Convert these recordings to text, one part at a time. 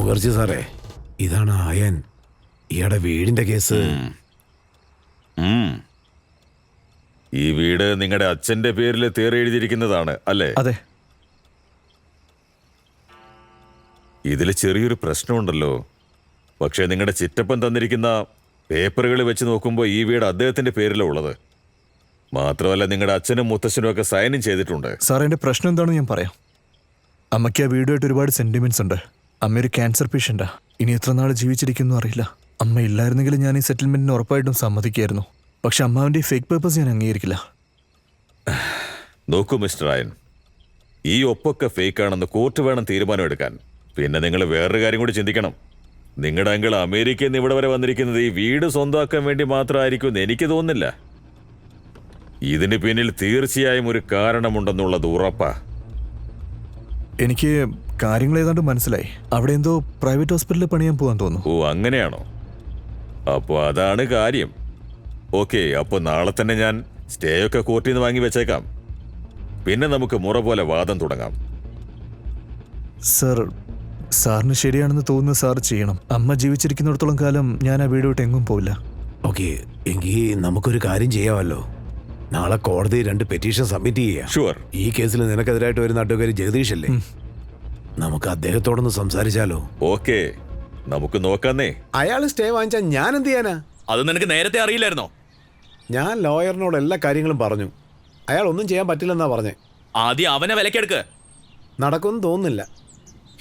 മുഖർജി സാറേ, ഇതാണ് ആയൻ. ഇയാടെ വീടിന്റെ കേസ്. ഈ വീട് നിങ്ങളുടെ അച്ഛന്റെ പേരിൽ എഴുതിയിരിക്കുന്നതാണ് അല്ലേ? അതെ. ഇതിൽ ചെറിയൊരു പ്രശ്നമുണ്ടല്ലോ. പക്ഷേ നിങ്ങളുടെ ചിറ്റപ്പൻ തന്നിരിക്കുന്ന പേപ്പറുകൾ വെച്ച് നോക്കുമ്പോൾ ഈ വീട് അദ്ദേഹത്തിന്റെ പേരിലാണ് ഉള്ളത്. മാത്രമല്ല നിങ്ങളുടെ അച്ഛനും മുത്തശ്ശനും ഒക്കെ സൈനും ചെയ്തിട്ടുണ്ട്. സാർ, എന്റെ പ്രശ്നം എന്താണെന്ന് ഞാൻ പറയാം. അമ്മയ്ക്ക് ആ വീടുമായിട്ട് ഒരുപാട് സെന്റിമെന്റ്സ് ഉണ്ട്. അമ്മ ഒരു ക്യാൻസർ പേഷ്യന്റാ. ഇനി എത്ര നാൾ ജീവിച്ചിരിക്കുന്നു അറിയില്ല. അമ്മ ഇല്ലായിരുന്നെങ്കിൽ ഞാൻ ഈ സെറ്റിൽമെന്റിന് ഉറപ്പായിട്ടും സമ്മതിക്കായിരുന്നു. പക്ഷെ അമ്മാവിന്റെ ഫേക്ക് പേപ്പേഴ്സ് ഞാൻ അംഗീകരിക്കില്ല. നോക്കൂ മിസ്റ്റർ ആയൻ, ഈ ഒപ്പൊക്കെ ഫേക്കാണെന്ന് കോർട്ട് വേണം തീരുമാനം എടുക്കാൻ. പിന്നെ നിങ്ങൾ വേറൊരു കാര്യം കൂടി ചിന്തിക്കണം. നിങ്ങളുടെ അങ്കിൾ അമേരിക്കയിൽ നിന്ന് ഇവിടെ വരെ വന്നിരിക്കുന്നത് ഈ വീട് സ്വന്തമാക്കാൻ വേണ്ടി മാത്രമായിരിക്കും എന്ന് എനിക്ക് തോന്നുന്നില്ല. ഇതിന് പിന്നിൽ തീർച്ചയായും ഒരു കാരണമുണ്ടെന്നുള്ളത് ഉറപ്പാ. എനിക്ക് കാര്യങ്ങൾ ഏതാണ്ട് മനസ്സിലായി. അവിടെ എന്തോ പ്രൈവറ്റ് ഹോസ്പിറ്റലിൽ പണിയാൻ പോകാൻ തോന്നുന്നു. ഓ, അങ്ങനെയാണോ? അപ്പോൾ അതാണ് കാര്യം. ഓക്കെ, അപ്പോൾ നാളെ തന്നെ ഞാൻ സ്റ്റേ ഒക്കെ കോർട്ടിൽ നിന്ന് വാങ്ങി വെച്ചേക്കാം. പിന്നെ നമുക്ക് മുറ പോലെ വാദം തുടങ്ങാം. സർ, സാറിന് ശരിയാണെന്ന് തോന്നുന്നു സാർ ചെയ്യണം. അമ്മ ജീവിച്ചിരിക്കുന്നിടത്തോളം കാലം ഞാൻ ആ വീട് വിട്ട് എങ്ങും പോവില്ല. ഓക്കെ, എങ്കിൽ നമുക്കൊരു കാര്യം ചെയ്യാമല്ലോ. നാളെ കോടതി 2 പെറ്റീഷൻ സബ്മിറ്റ് ചെയ്യാം. ഷുവർ. ഈ കേസിൽ നിനക്കെതിരായിട്ട് വരുന്ന അഡ്വക്കേറ്റ് ജഗദീഷ് അല്ലേ? നമുക്ക് അദ്ദേഹത്തോടൊന്ന് സംസാരിച്ചാലോ? ഓക്കെ, നമുക്ക് നോക്കാന്നേ. അയാൾ സ്റ്റേ വാങ്ങിച്ചാൽ ഞാൻ എന്ത് ചെയ്യാനാ? അത് നിനക്ക് നേരത്തെ അറിയില്ലായിരുന്നോ? ഞാൻ ലോയറിനോട് എല്ലാ കാര്യങ്ങളും പറഞ്ഞു. അയാൾ ഒന്നും ചെയ്യാൻ പറ്റില്ലെന്നാ പറഞ്ഞേ. ആദ്യം അവനെ വിലക്കെടുക്ക്. നടക്കുമെന്ന് തോന്നുന്നില്ല.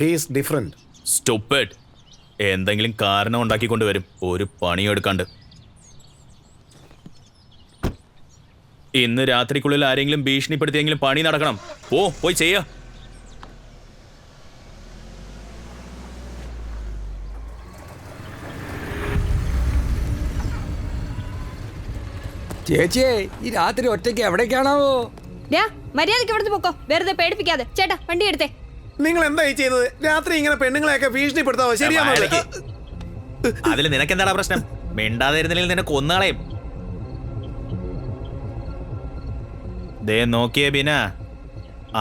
He's different. സ്റ്റുപ്പിഡ്. എന്തെങ്കിലും കാരണം ഉണ്ടാക്കിക്കൊണ്ട് വരും, ഒരു പണിയും എടുക്കാണ്ട്. ഇന്ന് രാത്രിക്കുള്ളിൽ ആരെങ്കിലും ഭീഷണിപ്പെടുത്തിയെങ്കിലും പണി നടക്കണം. പോയി ചെയ്യാ. ചേച്ചിയെ, ഈ രാത്രി ഒറ്റയ്ക്ക് എവിടേക്കാണാവോ? മര്യാദയ്ക്ക് ഇവിടുന്ന് പൊക്കോ, വെറുതെ പേടിപ്പിക്കാതെ. ചേട്ടാ, വണ്ടി എടുത്തേ. നിങ്ങൾ എന്തായി ചെയ്യുന്നത്? രാത്രി ഇങ്ങനെ പെണ്ണുങ്ങളെയൊക്കെ ഭീഷണിപ്പെടുത്താവോ? ശരിയാണോ? അതിൽ നിനക്കെന്താടാ പ്രശ്നം? മിണ്ടാതിരുന്നില്ലെങ്കിൽ നിന്നെ കൊന്നുകളയും. ദേ നോക്കിയേ ബീന,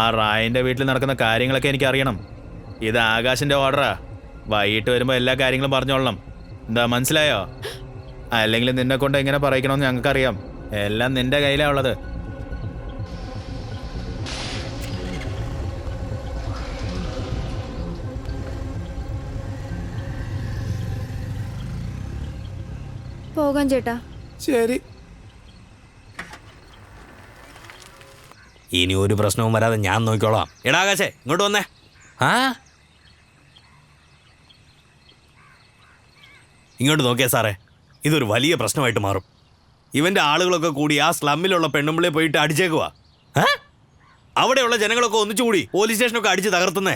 ആ റായിന്റെ വീട്ടിൽ നടക്കുന്ന കാര്യങ്ങളൊക്കെ എനിക്ക് അറിയണം. ഇത് ആകാശിന്റെ ഓർഡറാ. വൈകിട്ട് വരുമ്പോ എല്ലാ കാര്യങ്ങളും പറഞ്ഞോളണം. എന്താ, മനസ്സിലായോ? അല്ലെങ്കിൽ നിന്നെ കൊണ്ട് എങ്ങനെ പറയിക്കണമെന്ന് ഞങ്ങൾക്കറിയാം. എല്ലാം നിന്റെ കയ്യിലാ ഉള്ളത്. പോകാം ചേട്ടാ. ശരി. ഇനി ഒരു പ്രശ്നവും വരാതെ ഞാൻ നോക്കിക്കോളാം. എടാ ആകാശേ, ഇങ്ങോട്ട് വന്നേ. ഇങ്ങോട്ട് നോക്കിയാ സാറേ, ഇതൊരു വലിയ പ്രശ്നമായിട്ട് മാറും. ഇവന്റെ ആളുകളൊക്കെ കൂടി ആ സ്ലമ്മിലുള്ള പെണ്ണുമ്പിളെ പോയിട്ട് അടിച്ചേക്കുവാ. അവിടെയുള്ള ജനങ്ങളൊക്കെ ഒന്നിച്ചുകൂടി പോലീസ് സ്റ്റേഷനൊക്കെ അടിച്ച് തകർത്തുന്നേ.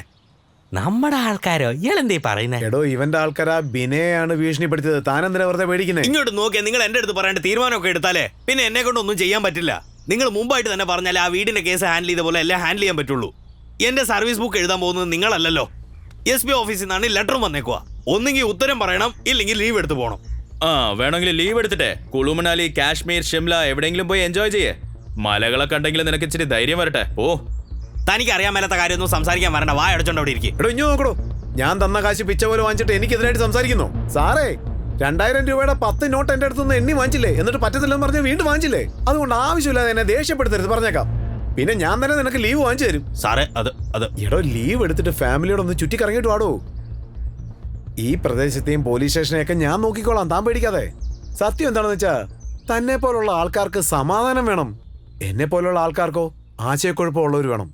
നമ്മുടെ ആൾക്കാരോ? ഇയാളെന്തേ പറയുന്നേ? എടോ, ഇവന്റെ ആൾക്കാരാ ബിനയാണ് ഭീഷണിപ്പെടുത്തിയത്. താനെന്തിനാ വെറുതെ പേടിക്കുന്നേ? ഇങ്ങോട്ട് നോക്കിയാ, നിങ്ങൾ എന്റെ അടുത്ത് പറയേണ്ട തീരുമാനമൊക്കെ എടുത്താലേ പിന്നെ എന്നെ കൊണ്ടൊന്നും ചെയ്യാൻ പറ്റില്ല. നിങ്ങൾ മുമ്പായിട്ട് തന്നെ പറഞ്ഞാൽ ആ വീടിന്റെ കേസ് ഹാൻഡിൽ ചെയ്ത പോലെ എല്ലാം ഹാൻഡിൽ ചെയ്യാൻ പറ്റുള്ളൂ. എന്റെ സർവീസ് ബുക്ക് എഴുതാൻ പോകുന്നത് നിങ്ങളല്ലല്ലോ. SP ഓഫീസിൽ നിന്നാണ് ലെറ്ററും വന്നേക്കുക. ഒന്നെങ്കിൽ ഉത്തരം പറയണം, ഇല്ലെങ്കിൽ ലീവ് എടുത്ത് പോകണം. വേണമെങ്കിൽ ലീവ് എടുത്തിട്ടെ കുളു മണാലി, കാശ്മീർ, ഷിംല എവിടെയെങ്കിലും പോയി എൻജോയ് ചെയ്യേ. മലകളൊക്കെ ഉണ്ടെങ്കിൽ നിനക്ക് ഇച്ചിരി ധൈര്യം വരട്ടെ. തനിക്ക് അറിയാൻ മേലാത്ത കാര്യമൊന്നും സംസാരിക്കാൻ വരണ്ട. വായ അടച്ചോണ്ട് അവിടെ ഇരിക്കും. എടോ, ഇഞ്ഞു നോക്കണോ, ഞാൻ തന്ന കാശ് പിച്ച പോലെ വാങ്ങിച്ചിട്ട് എനിക്കെതിരായിട്ട് സംസാരിക്കുന്നു. സാറേ, 2000 രൂപയുടെ 10 നോട്ട് എന്റെ അടുത്തുനിന്ന് എണ്ണി വാങ്ങിച്ചില്ലേ? എന്നിട്ട് പറ്റത്തില്ലെന്ന് പറഞ്ഞ് വീണ്ടും വാങ്ങിച്ചില്ലേ? അതുകൊണ്ട് ആവശ്യമില്ലാതെ എന്നെ ദേഷ്യപ്പെടുത്തരുത്, പറഞ്ഞേക്കാം. പിന്നെ ഞാൻ തന്നെ നിനക്ക് ലീവ് വാങ്ങിച്ചു തരും. സാറേ, അത് എടോ, ലീവ് എടുത്തിട്ട് ഫാമിലിയോടൊന്ന് ചുറ്റിക്കറങ്ങിയിട്ട് വാടോ. ഈ പ്രദേശത്തെയും പോലീസ് സ്റ്റേഷനെയൊക്കെ ഞാൻ നോക്കിക്കോളാം, താൻ പേടിക്കാതെ. സത്യം എന്താണെന്ന് വെച്ചാ, തന്നെ പോലുള്ള ആൾക്കാർക്ക് സമാധാനം വേണം. എന്നെ പോലുള്ള ആൾക്കാർക്കോ ആശയക്കുഴപ്പമുള്ളവർ വേണം.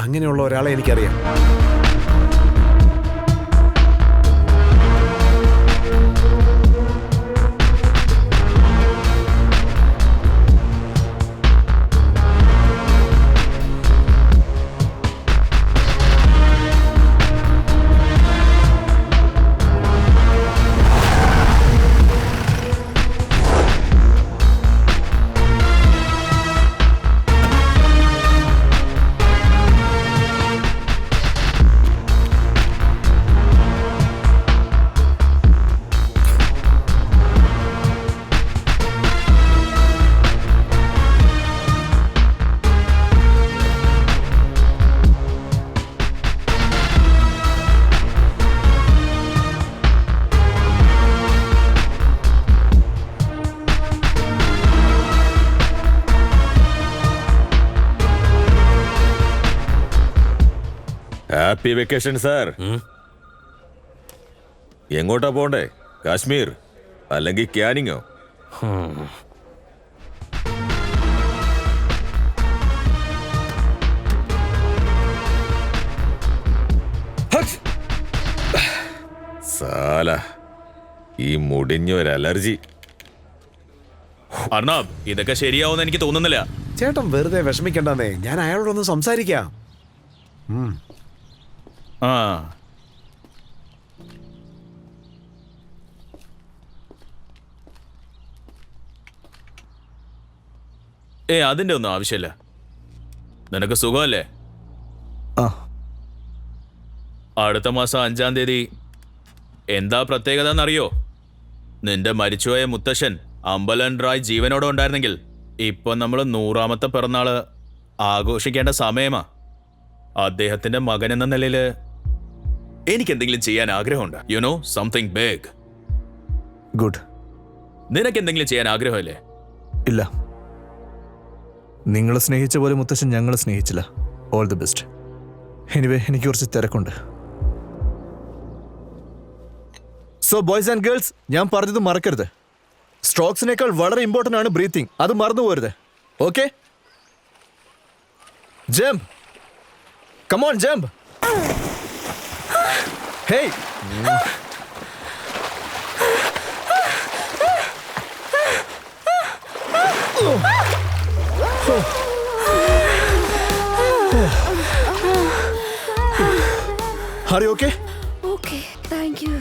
അങ്ങനെയുള്ള ഒരാളെ എനിക്കറിയാം. Happy vacation sir. എങ്ങോട്ടാ പോണ്ടേ? കാശ്മീർ അല്ലെങ്കിൽ ക്യാനിങ്ങോ? സാല, ഈ മുടിഞ്ഞൊരു അലർജി. അർണബ്, ഇതൊക്കെ ശരിയാവുമെന്ന് എനിക്ക് തോന്നുന്നില്ല. ചേട്ടൻ വെറുതെ വിഷമിക്കണ്ടെന്നേ, ഞാൻ അയാളോടൊന്ന് സംസാരിക്കാം. ആ അതിന്റെ ഒന്നും ആവശ്യമില്ല. നിനക്ക് സുഖമല്ലേ? ആ, അടുത്ത മാസം 5-ാം തീയതി എന്താ പ്രത്യേകത എന്നറിയോ? നിന്റെ മരിച്ചുപോയ മുത്തശ്ശൻ അമ്പലൻ റായ് ജീവനോടെ ഉണ്ടായിരുന്നെങ്കിൽ ഇപ്പൊ നമ്മൾ 100ാമത്തെ പിറന്നാള് ആഘോഷിക്കേണ്ട സമയമാ. അദ്ദേഹത്തിന്റെ മകൻ എന്ന നിലയില് എനിക്ക് എന്തെങ്കിലും ചെയ്യാൻ ആഗ്രഹമുണ്ട്. You know, something big. Good. നിനക്ക് എന്തെങ്കിലും ചെയ്യാൻ ആഗ്രഹമല്ലേ? ഇല്ല, നിങ്ങൾ സ്നേഹിച്ച പോലെ മുത്തശ്ശൻ ഞങ്ങളെ സ്നേഹിച്ചില്ല. All the best. എനിവേ, എനിക്ക് കുറച്ച് തിരക്കുണ്ട്. സോ ബോയ്സ് ആൻഡ് ഗേൾസ്, ഞാൻ പറഞ്ഞത് മറക്കരുത്. സ്ട്രോക്സിനേക്കാൾ വളരെ ഇമ്പോർട്ടൻ്റ് ആണ് ബ്രീത്തിങ്. അത് മറന്നു പോരുത്. Okay? Jump, come on jump. Hey, are you okay? Okay, thank you.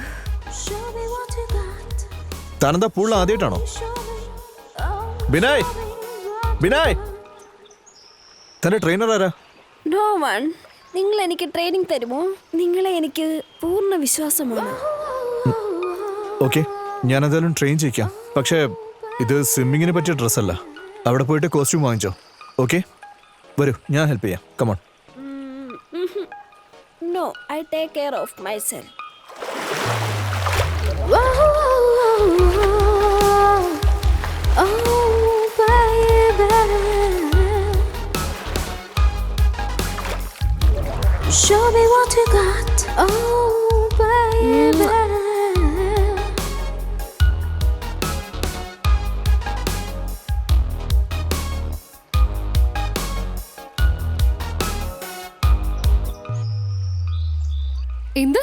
താനെന്താ പൂളിൽ ആദ്യമായിട്ടാണോ? ബിനായ്, ബിനായ്, തന്റെ ട്രെയിനർ ആരാ? No one. നിങ്ങൾ എനിക്ക് ട്രെയിനിങ് തരുമോ? നിങ്ങളെ എനിക്ക് പൂർണ്ണ വിശ്വാസമാണ്. ഓക്കെ, ഞാൻ എന്തായാലും ട്രെയിൻ ചെയ്യിക്കാം. പക്ഷേ ഇത് സ്വിമ്മിങ്ങിന് പറ്റിയ ഡ്രസ്സല്ല. അവിടെ പോയിട്ട് കോസ്റ്റ്യൂം വാങ്ങിച്ചോ. ഓക്കെ, വരൂ, ഞാൻ ഹെൽപ്പ് ചെയ്യാം. Come on. No, I take care of myself. Show me what you got, oh baby. എന്ത്?